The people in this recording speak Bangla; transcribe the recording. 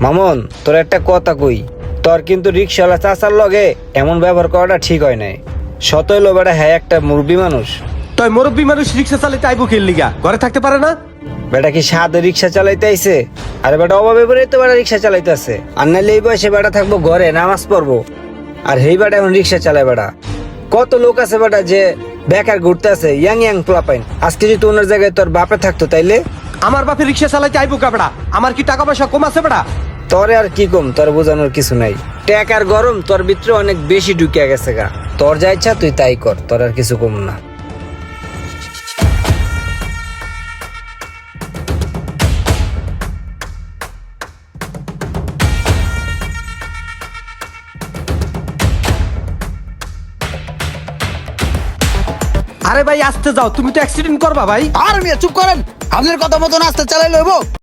মামুন, তোর একটা কথা কই, তোর কিন্তু রিক্সাওয়ালা চাচার লগে এমন ব্যবহার করাটা ঠিক হয় নাই। সতই লো বেটা, হ্যাঁ একটা মুরব্বী মানুষ। তাই মুরব্বী মানুষ রিক্সা চালাইতে আইবো খেল লিগা, ঘরে থাকতে পারে না? বেটা কি সাদে রিক্সা চালাইতে আইছে? আরে বেটা অভাবে পড়ে তো বেটা রিক্সা চালাইতে আছে। আর নাহলে এই বয়সে বেটা থাকবো ঘরে নামাজ পড়বো, আর হেই বেটা এখন রিক্সা চালায়। বেটা কত লোক আছে বেটা যে বেকার ঘুরতে আছে, ইয়াং ইয়াং পোলাপাইন। আজকে যদি ওনার জায়গায় তোর বাপে থাকতো তাইলে? আমার বাপে রিক্সা চালাইতে আইবো কাবড়া, আমার কি টাকা পয়সা কম আছে বেড়া? তোরে আর কি কম, তোর বোঝানোর কিছু নাই। টেকার গরম তোর ভিতরে অনেক বেশি ঢুকিয়া গেছে গা। তোর যা ইচ্ছা তুই তাই কর, তোর আর কিছু কম না। আরে ভাই আসতে যাও, তুমি তো অ্যাক্সিডেন্ট করবা ভাই। আর মিয়া চুপ করেন, আপনার কথা মতন আস্তে চালাই লইব।